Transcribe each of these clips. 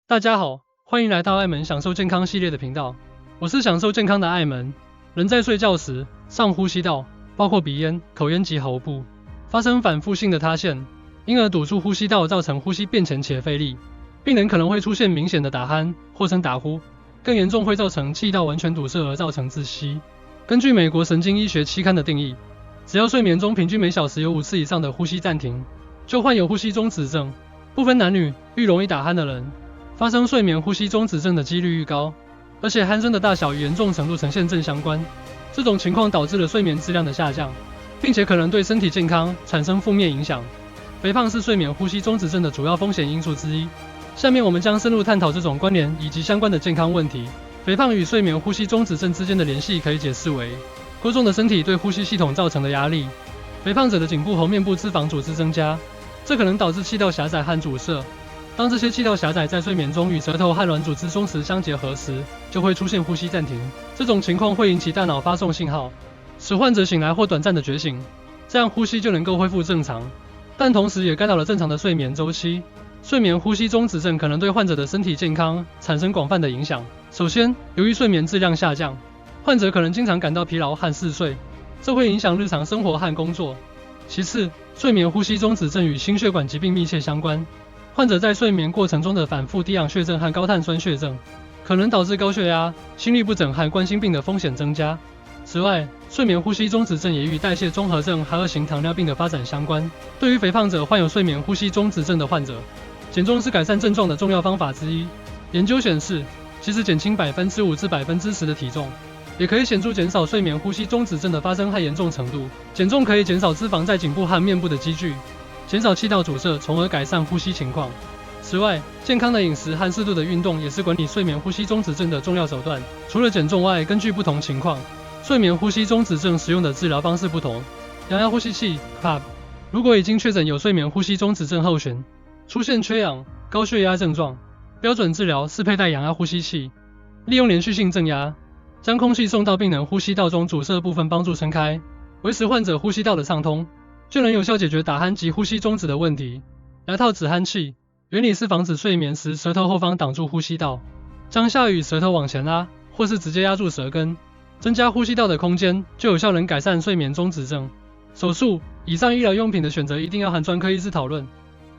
大家好，欢迎来到艾门享受健康系列的频道，我是享受健康的艾门。人在睡觉时，上呼吸道，包括鼻咽、口咽及喉部，发生反复性的塌陷，因而堵住呼吸道，造成呼吸变浅且费力。病人可能会出现明显的打鼾，或称打呼，更严重会造成气道完全堵塞而造成窒息。根据美国神经医学期刊的定义，只要睡眠中平均每小时有5次以上的呼吸暂停，就患有呼吸中止症。不分男女，愈容易打鼾的人，发生睡眠呼吸中止症的几率愈高，而且鼾声的大小与严重程度呈现正相关。这种情况导致了睡眠质量的下降，并且可能对身体健康产生负面影响。肥胖是睡眠呼吸中止症的主要风险因素之一。下面我们将深入探讨这种关联以及相关的健康问题。肥胖与睡眠呼吸中止症之间的联系可以解释为过重的身体对呼吸系统造成的压力。肥胖者的颈部和面部脂肪组织增加，这可能导致气道狭窄和阻塞。当这些气道狭窄在睡眠中与舌头和软组织松弛相结合时，就会出现呼吸暂停。这种情况会引起大脑发送信号，使患者醒来或短暂的觉醒，这样呼吸就能够恢复正常，但同时也干扰了正常的睡眠周期。睡眠呼吸中止症可能对患者的身体健康产生广泛的影响。首先，由于睡眠质量下降，患者可能经常感到疲劳和嗜睡，这会影响日常生活和工作。其次，睡眠呼吸中止症与心血管疾病密切相关。患者在睡眠过程中的反复低氧血症和高碳酸血症，可能导致高血压、心律不整和冠心病的风险增加。此外，睡眠呼吸中止症也与代谢综合症和2型糖尿病的发展相关。对于肥胖者患有睡眠呼吸中止症的患者，减重是改善症状的重要方法之一。研究显示，即使减轻5%至10%的体重，也可以显著减少睡眠呼吸中止症的发生和严重程度。减重可以减少脂肪在颈部和面部的积聚，减少气道阻塞，从而改善呼吸情况。此外，健康的饮食和适度的运动也是管理睡眠呼吸中止症的重要手段。除了减重外，根据不同情况，睡眠呼吸中止症使用的治疗方式不同。氧压呼吸器 CPAP， 如果已经确诊有睡眠呼吸中止症候群，出现缺氧、高血压症状，标准治疗是佩戴氧压呼吸器，利用连续性正压，将空气送到病人呼吸道中阻塞部分，帮助撑开，维持患者呼吸道的畅通，就能有效解决打鼾及呼吸中止的问题。牙套止鼾器原理是防止睡眠时舌头后方挡住呼吸道，将下颚舌头往前拉，或是直接压住舌根，增加呼吸道的空间，就有效能改善睡眠中止症。手术以上医疗用品的选择一定要和专科医师讨论，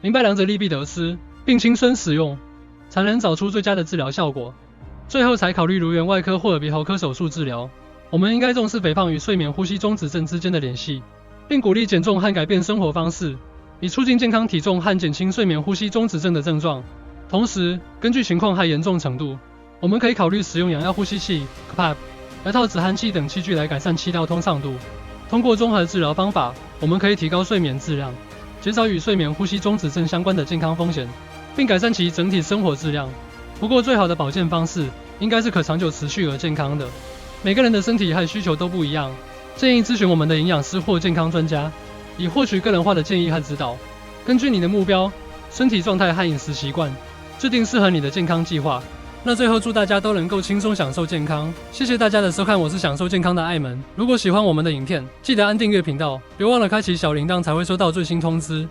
明白两者利弊得失，并亲身使用，才能找出最佳的治疗效果。最后才考虑如原外科或耳鼻喉科手术治疗。我们应该重视肥胖与睡眠呼吸中止症之间的联系，并鼓励减重和改变生活方式，以促进健康体重和减轻睡眠呼吸中止症的症状。同时，根据情况和严重程度，我们可以考虑使用氧压呼吸器 CPAP、牙套止鼾器等器具来改善气道通畅度。通过综合治疗方法，我们可以提高睡眠质量，减少与睡眠呼吸中止症相关的健康风险，并改善其整体生活质量。不过，最好的保健方式应该是可长久持续而健康的。每个人的身体和需求都不一样，建议咨询我们的营养师或健康专家，以获取个人化的建议和指导。根据你的目标、身体状态和饮食习惯，制定适合你的健康计划。那最后祝大家都能够轻松享受健康，谢谢大家的收看，我是享受健康的艾门。如果喜欢我们的影片，记得按订阅频道，别忘了开启小铃铛才会收到最新通知。